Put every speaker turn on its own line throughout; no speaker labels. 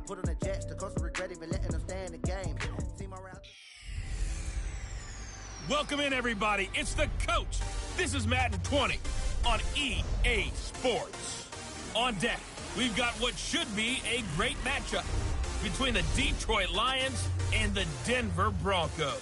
Put on the Jets, the cost of regret even letting them stay in the game. Team around.
Welcome in, everybody. It's the Coach. This is Madden 20 on EA Sports. On deck, we've got what should be a great matchup between the Detroit Lions and the Denver Broncos.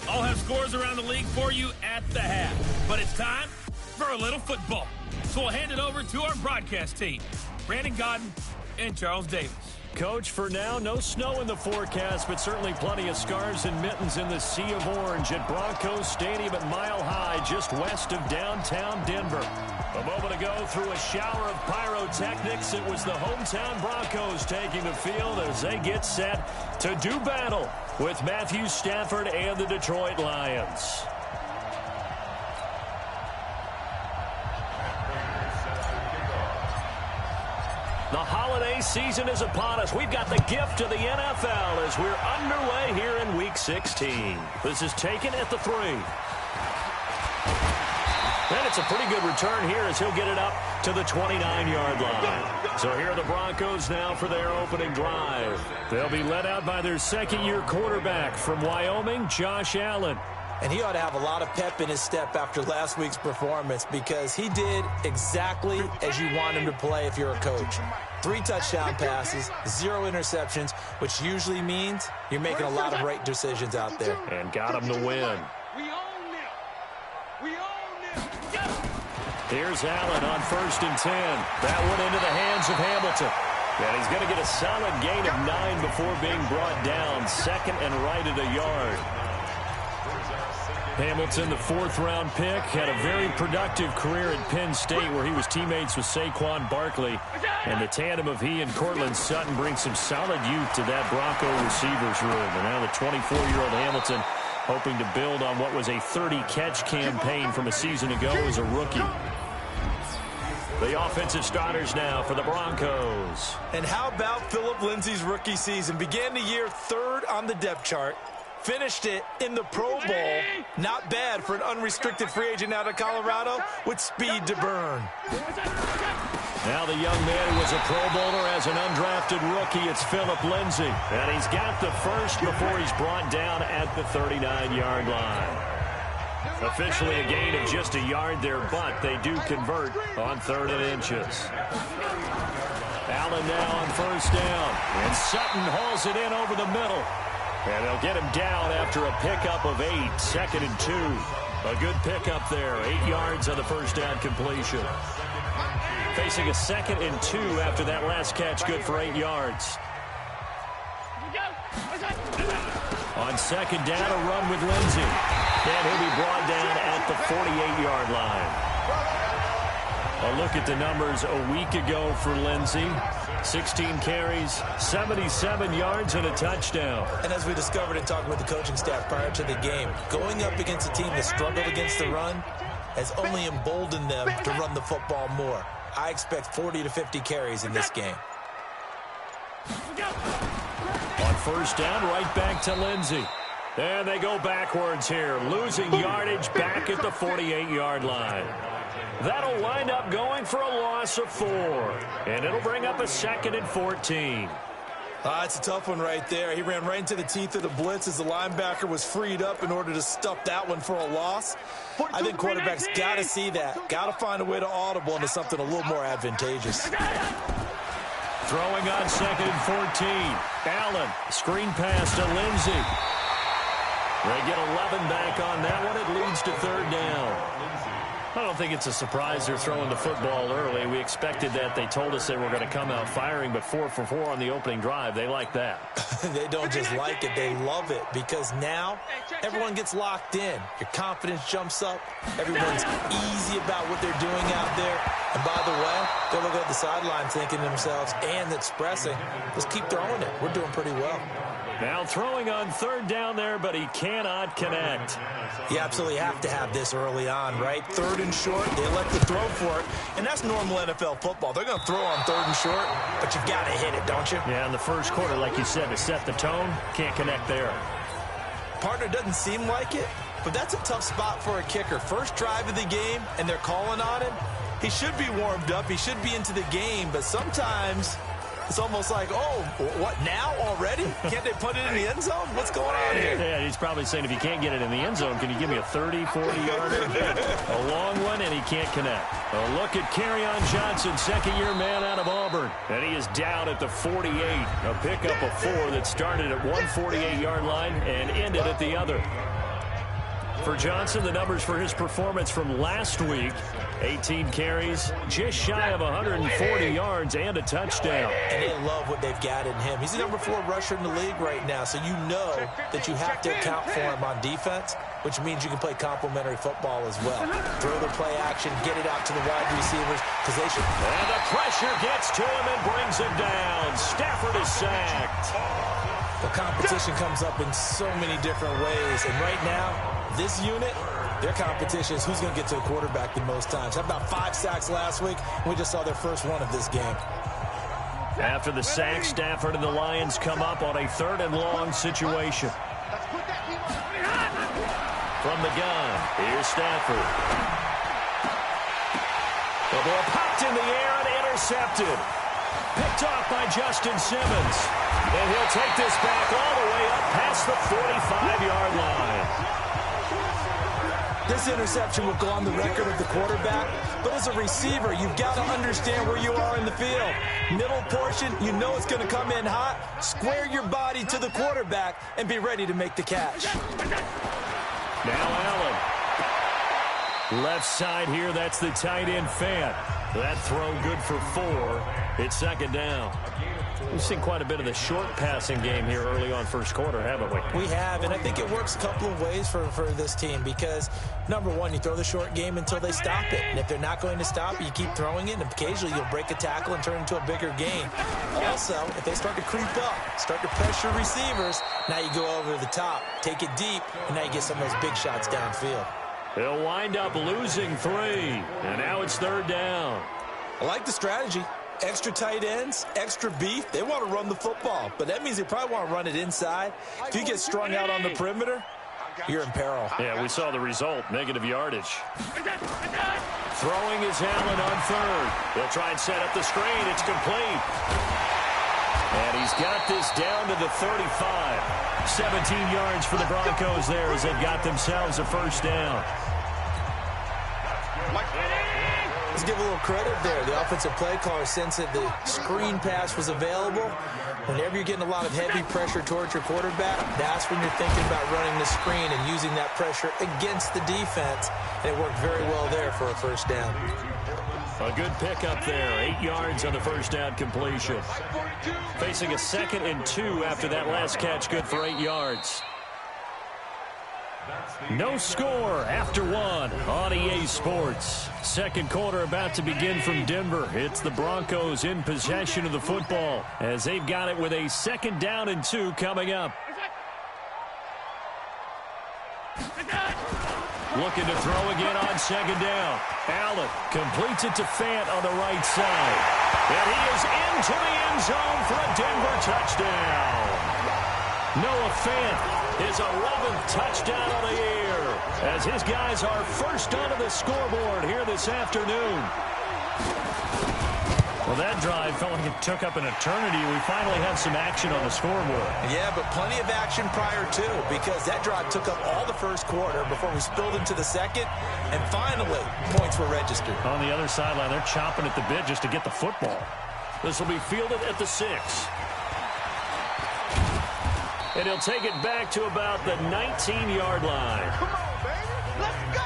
I'll have scores around the league for you at the half, but it's time for a little football. So we'll hand it over to our broadcast team, Brandon Godden and Charles Davis.
Coach, for now, no snow in the forecast, but certainly plenty of scarves and mittens in the sea of orange at Broncos Stadium at Mile High, just west of downtown Denver. A moment ago, through a shower of pyrotechnics, it was the hometown Broncos taking the field as they get set to do battle with Matthew Stafford and the Detroit Lions. The holiday season is upon us. We've got the gift of the NFL as we're underway here in Week 16. This is taken at the 3. And it's a pretty good return here as he'll get it up to the 29-yard line. So here are the Broncos now for their opening drive. They'll be led out by their second-year quarterback from Wyoming, Josh Allen.
And he ought to have a lot of pep in his step after last week's performance because he did exactly as you want him to play if you're a coach. 3 touchdown passes, 0 interceptions, which usually means you're making a lot of right decisions out there.
And got him to win. Here's Allen on 1st and 10. That one into the hands of Hamilton. And he's going to get a solid gain of 9 before being brought down. Second and right at a yard. Hamilton, the 4th-round pick, had a very productive career at Penn State where he was teammates with Saquon Barkley. And the tandem of he and Cortland Sutton brings some solid youth to that Bronco receivers room. And now the 24-year-old Hamilton hoping to build on what was a 30-catch campaign from a season ago as a rookie. The offensive starters now for the Broncos.
And how about Phillip Lindsay's rookie season? Began the year 3rd on the depth chart. Finished it in the Pro Bowl. Not bad for an unrestricted free agent out of Colorado with speed to burn.
Now the young man who was a Pro Bowler as an undrafted rookie, it's Phillip Lindsay. And he's got the first before he's brought down at the 39-yard line. Officially a gain of just a yard there, but they do convert on 3rd and inches. Allen now on 1st down. And Sutton hauls it in over the middle. And they'll get him down after a pickup of 8, 2nd and 2. A good pickup there, 8 yards on the 1st down completion. Facing a 2nd and 2 after that last catch, good for 8 yards. On 2nd down, a run with Lindsay. And he'll be brought down at the 48-yard line. A look at the numbers a week ago for Lindsay. 16 carries, 77 yards, and a touchdown.
And as we discovered in talking with the coaching staff prior to the game, going up against a team that struggled against the run has only emboldened them to run the football more. I expect 40 to 50 carries in this game.
On 1st down, right back to Lindsay. And they go backwards here, losing yardage back at the 48-yard line. That'll wind up going for a loss of 4. And it'll bring up a 2nd and 14.
It's a tough one right there. He ran right into the teeth of the blitz as the linebacker was freed up in order to stuff that one for a loss. I think quarterbacks got to see that. Got to find a way to audible into something a little more advantageous.
Throwing on 2nd and 14. Allen, screen pass to Lindsay. They get 11 back on that one. It leads to 3rd down. I don't think it's a surprise they're throwing the football early. We expected that. They told us they were going to come out firing, but 4 for 4 on the opening drive. They like that.
They don't just like it. They love it because now everyone gets locked in. Your confidence jumps up. Everyone's easy about what they're doing out there. And by the way, they're looking at the sideline thinking to themselves and expressing, let's keep throwing it. We're doing pretty well.
Now throwing on 3rd down there, but he cannot connect.
You absolutely have to have this early on, right? 3rd and short, they elect to throw for it, and that's normal NFL football. They're going to throw on 3rd and short, but you've got to hit it, don't you?
Yeah, in the first quarter, like you said, to set the tone, can't connect there.
Partner doesn't seem like it, but that's a tough spot for a kicker. First drive of the game, and they're calling on him. He should be warmed up. He should be into the game, but sometimes It's almost like, oh, what, now already? Can't they put it in the end zone? What's going on here?
Yeah, he's probably saying, if you can't get it in the end zone, can you give me a 30, 40-yarder? A long one, and he can't connect. A look at Kerryon Johnson, second-year man out of Auburn. And he is down at the 48. A pickup of 4 that started at one 48-yard line and ended at the other. For Johnson, the numbers for his performance from last week: 18 carries, just shy of 140 yards, and a touchdown.
And they love what they've got in him. He's the number 4 rusher in the league right now, so you know that you have to account for him on defense, which means you can play complementary football as well. Throw the play action, get it out to the wide receivers, position.
And the pressure gets to him and brings him down. Stafford is sacked.
The competition comes up in so many different ways, and right now, this unit, their competition is who's going to get to the quarterback the most times. How about 5 sacks last week? We just saw their first one of this game.
After the sack, Stafford and the Lions come up on a 3rd and long situation. From the gun, here's Stafford. The ball popped in the air and intercepted. Picked off by Justin Simmons. And he'll take this back all the way up past the 45-yard line.
This interception will go on the record of the quarterback, but as a receiver, you've got to understand where you are in the field. Middle portion, you know it's going to come in hot. Square your body to the quarterback and be ready to make the catch.
Now Allen. Left side here, that's the tight end Fant. That throw good for 4. It's 2nd down. We've seen quite a bit of the short passing game here early on first quarter, haven't we?
We have, and I think it works a couple of ways for this team because, number one, you throw the short game until they stop it. And if they're not going to stop it, you keep throwing it, and occasionally you'll break a tackle and turn it into a bigger gain. Also, if they start to creep up, start to pressure receivers, now you go over the top, take it deep, and now you get some of those big shots downfield.
They'll wind up losing 3, and now it's 3rd down.
I like the strategy. Extra tight ends, extra beef. They want to run the football, but that means they probably want to run it inside. If you get strung out on the perimeter, you're in peril.
Yeah, we saw the result, negative yardage. Throwing is Allen on 3rd. They'll try and set up the screen. It's complete. And he's got this down to the 35. 17 yards for the Broncos there as they've got themselves a 1st down.
Let's give a little credit there. The offensive play caller sensed that the screen pass was available. Whenever you're getting a lot of heavy pressure towards your quarterback, that's when you're thinking about running the screen and using that pressure against the defense. And it worked very well there for a 1st down.
A good pickup there. 8 yards on the 1st down completion. Facing a 2nd and 2 after that last catch, good for 8 yards. No score after 1 on EA Sports. Second quarter about to begin from Denver. It's the Broncos in possession of the football as they've got it with a 2nd down and 2 coming up. Looking to throw again on 2nd down. Allen completes it to Fant on the right side. And he is into the end zone for a Denver touchdown. Noah Fant, his 11th touchdown of the year, as his guys are first onto the scoreboard here this afternoon. Well, that drive felt like it took up an eternity. We finally had some action on the scoreboard.
Yeah, but plenty of action prior to, because that drive took up all the first quarter before we spilled into the second, and finally, points were registered.
On the other sideline, they're chomping at the bit just to get the football. This will be fielded at the 6. And he'll take it back to about the 19-yard line.
Come on, baby. Let's go.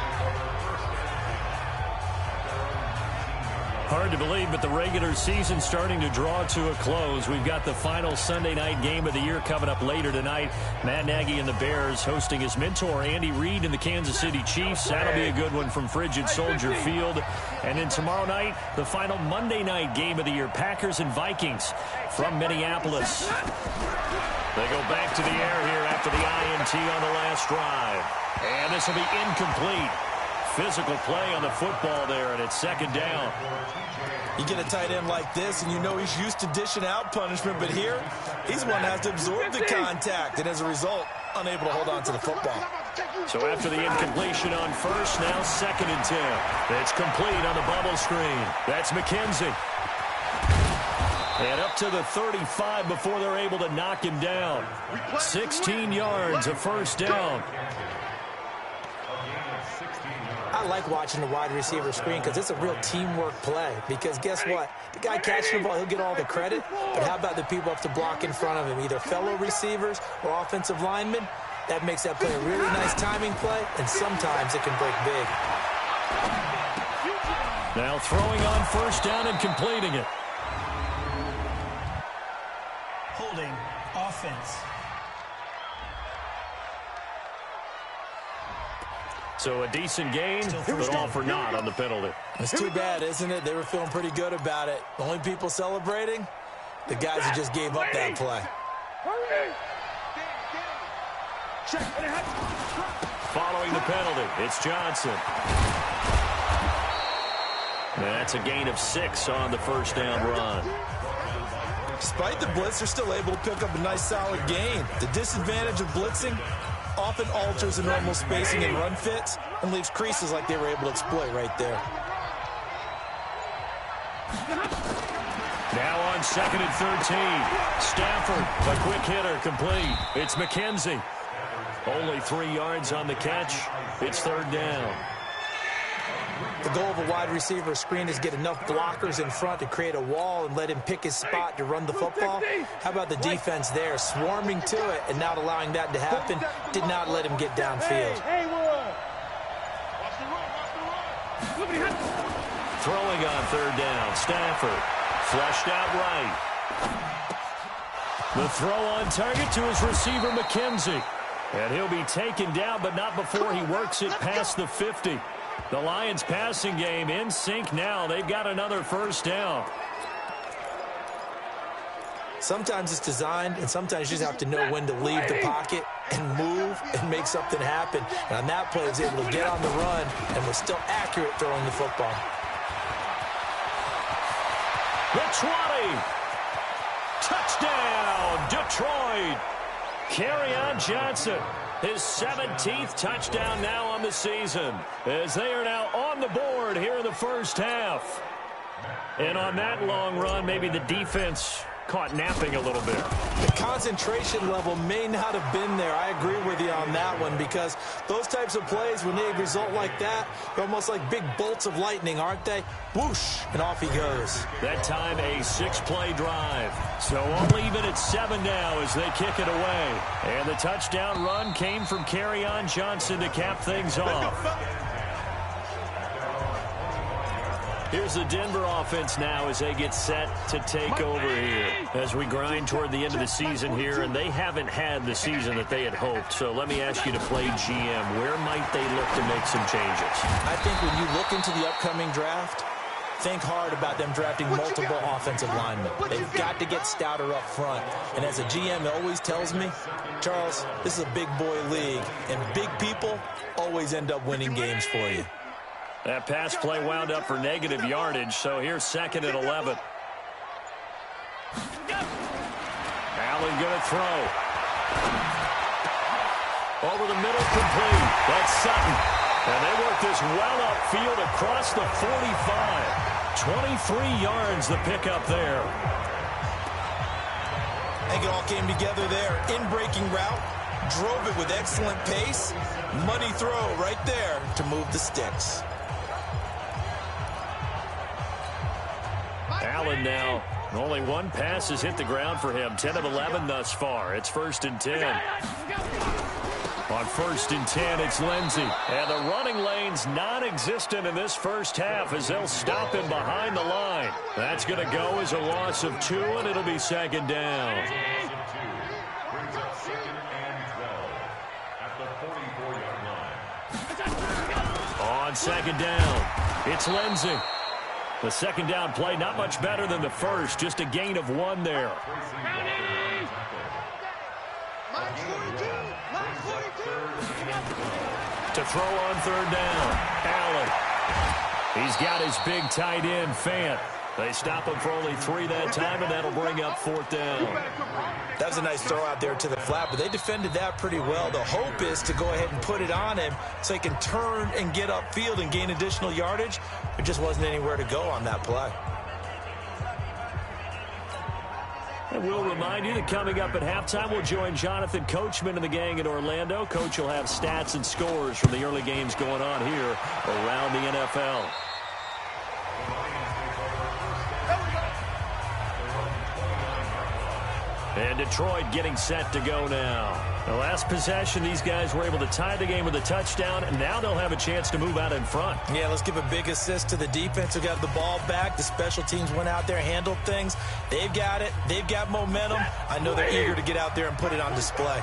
Hard to believe, but the regular season starting to draw to a close. We've got the final Sunday night game of the year coming up later tonight. Matt Nagy and the Bears hosting his mentor, Andy Reid, and the Kansas City Chiefs. That'll be a good one from Frigid Soldier Field. And then tomorrow night, the final Monday night game of the year, Packers and Vikings from Minneapolis. They go back to the air here after the INT on the last drive. And this will be incomplete. Physical play on the football there, and it's 2nd down.
You get a tight end like this, and you know he's used to dishing out punishment, but here, he's one that has to absorb the contact, and as a result, unable to hold on to the football.
So after the incompletion on 1st, now 2nd and 10. It's complete on the bubble screen. That's McKenzie. And up to the 35 before they're able to knock him down. 16 yards, a first down.
I like watching the wide receiver screen because it's a real teamwork play. Because guess what? The guy catching the ball, he'll get all the credit. But how about the people up to block in front of him, either fellow receivers or offensive linemen? That makes that play a really nice timing play, and sometimes it can break big.
Now throwing on first down and completing it.
Holding offense.
So a decent gain, but all for naught on the penalty.
It's too bad, isn't it? They were feeling pretty good about it. The only people celebrating, the guys who just gave up that play.
Following the penalty, it's Johnson. That's a gain of 6 on the first down run.
Despite the blitz, they're still able to pick up a nice solid gain. The disadvantage of blitzing often alters the normal spacing and run fits and leaves creases like they were able to exploit right there.
Now on 2nd and 13. Stafford, a quick hitter, complete. It's McKenzie. Only 3 yards on the catch. It's 3rd down.
The goal of a wide receiver screen is get enough blockers in front to create a wall and let him pick his spot to run the football. How about the defense there, swarming to it and not allowing that to happen? Did not let him get downfield.
Throwing on 3rd down, Stafford. Flushed out right. The throw on target to his receiver, McKenzie. And he'll be taken down, but not before he works it past the 50. The Lions passing game in sync now. They've got another first down.
Sometimes it's designed, and sometimes you just have to know when to leave the pocket and move and make something happen. And on that play, he was able to get on the run and was still accurate throwing the football.
The 20. Touchdown, Detroit. Kerryon Johnson, his 17th touchdown now on the season, as they are now on the board here in the first half. And on that long run, maybe the defense caught napping a little bit.
The concentration level may not have been there. I agree with you on that one, because those types of plays, when they result like that, they're almost like big bolts of lightning, aren't they? Whoosh, and off he goes.
That time a 6-play drive. So only even at 7 now as they kick it away. And the touchdown run came from Kerryon Johnson to cap things off. Here's the Denver offense now as they get set to take over here. As we grind toward the end of the season here, and they haven't had the season that they had hoped. So let me ask you to play GM. Where might they look to make some changes?
I think when you look into the upcoming draft, think hard about them drafting multiple offensive linemen. They've got to get stouter up front. And as a GM always tells me, Charles, this is a big boy league, and big people always end up winning games for you.
That pass play wound up for negative yardage, so here's 2nd and 11. Allen going to throw. Over the middle, complete. That's Sutton. And they work this well upfield across the 45. 23 yards the pickup there.
I think it all came together there. In-breaking route, drove it with excellent pace. Money throw right there to move the sticks.
Allen now, only one pass has hit the ground for him. 10 of 11 thus far. It's 1st and 10. On 1st and 10, it's Lindsey. And the running lane's non-existent in this first half as they'll stop him behind the line. That's going to go as a loss of 2, and it'll be 2nd down. On 2nd down, it's Lindsey. The 2nd down play, not much better than the first, just a gain of 1 there. To throw on 3rd down, Allen. He's got his big tight end, Fant. They stop him for only 3 that time, and that'll bring up 4th down.
That was a nice throw out there to the flat, but they defended that pretty well. The hope is to go ahead and put it on him so he can turn and get upfield and gain additional yardage. There just wasn't anywhere to go on that play.
And we'll remind you that coming up at halftime, we'll join Jonathan Coachman and the gang in Orlando. Coach will have stats and scores from the early games going on here around the NFL. And Detroit getting set to go now. The last possession, these guys were able to tie the game with a touchdown, and now they'll have a chance to move out in front.
Yeah, let's give a big assist to the defense who got the ball back. The special teams went out there, handled things. They've got it. They've got momentum. I know they're eager to get out there and put it on display.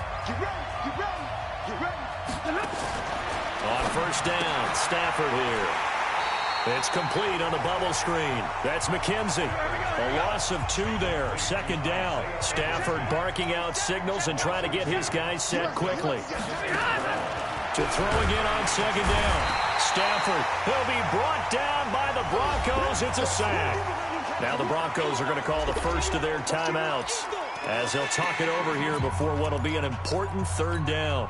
On first down, Stafford here. It's complete on the bubble screen. That's McKenzie. A loss of 2 there. Second down. Stafford barking out signals and trying to get his guys set quickly. To throw again on second down. Stafford. He'll be brought down by the Broncos. It's a sack. Now the Broncos are going to call the first of their timeouts as they'll talk it over here before what will be an important third down.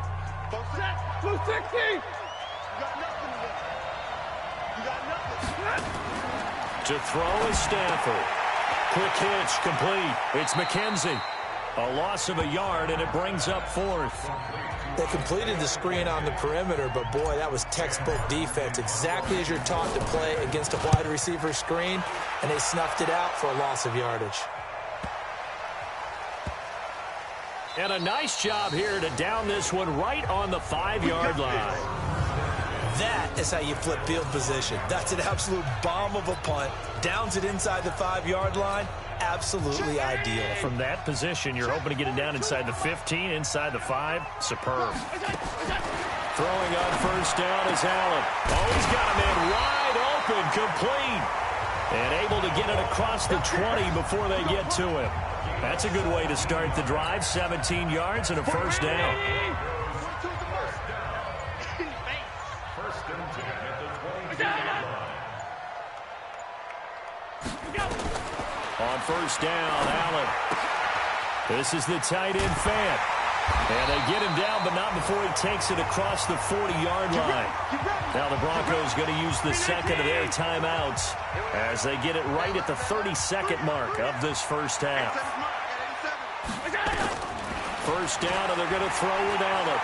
To throw is Stafford. Quick hitch, complete. It's McKenzie. A loss of a yard, and it brings up fourth.
They completed the screen on the perimeter, but, boy, that was textbook defense. Exactly as you're taught to play against a wide receiver screen, and they snuffed it out for a loss of yardage.
And a nice job here to down this one right on the 5-yard line.
That is how you flip field position. That's an absolute bomb of a punt. Downs it inside the 5-yard line. Absolutely ideal.
From that position, you're hoping to get it down inside the 15, inside the 5. Superb. Throwing on first down is Allen. Oh, he's got him in wide open, complete. And able to get it across the 20 before they get to him. That's a good way to start the drive. 17 yards and a first down. On first down, Allen. This is the tight end Fant. And they get him down, but not before he takes it across the 40-yard line. Now the Broncos going to use the second of their timeouts as they get it right at the 32nd mark of this first half. First down, and they're going to throw with Allen.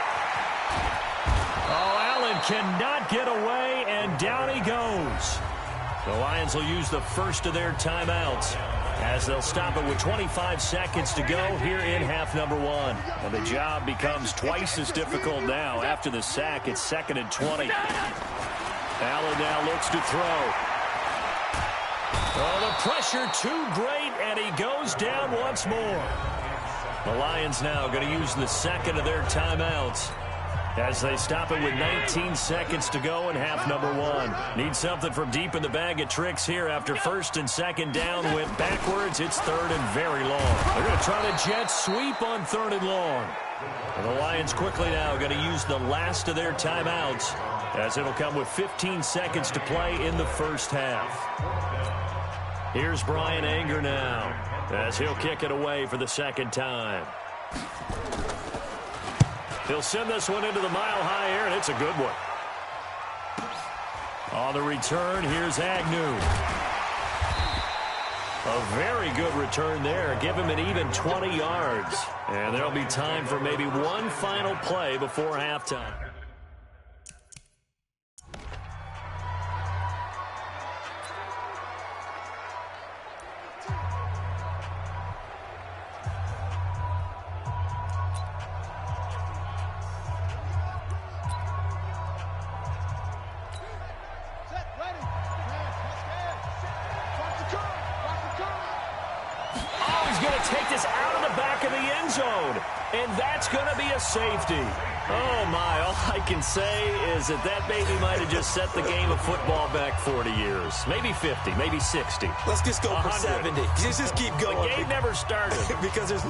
Oh, Allen cannot get away, and down he goes. The Lions will use the first of their timeouts as they'll stop it with 25 seconds to go here in half number 1. And the job becomes twice as difficult now. After the sack, it's 2nd and 20. Allen now looks to throw. Oh, the pressure too great, and he goes down once more. The Lions now going to use the second of their timeouts as they stop it with 19 seconds to go in half number 1. Need something from deep in the bag of tricks here after first and second down went backwards. It's 3rd and very long. They're going to try the jet sweep on 3rd and long. And the Lions quickly now going to use the last of their timeouts as it'll come with 15 seconds to play in the first half. Here's Brian Anger now as he'll kick it away for the second time. He'll send this one into the mile-high air, and it's a good one. On the return, here's Agnew. A very good return there. Give him an even 20 yards. And there'll be time for maybe one final play before halftime. Take this out of the back of the end zone, and that's going to be a safety. Oh, my. All I can say is that baby might have just set the game of football back 40 years. Maybe 50, maybe 60.
Let's just go for 70. Just keep going.
The game never started.
Because there's...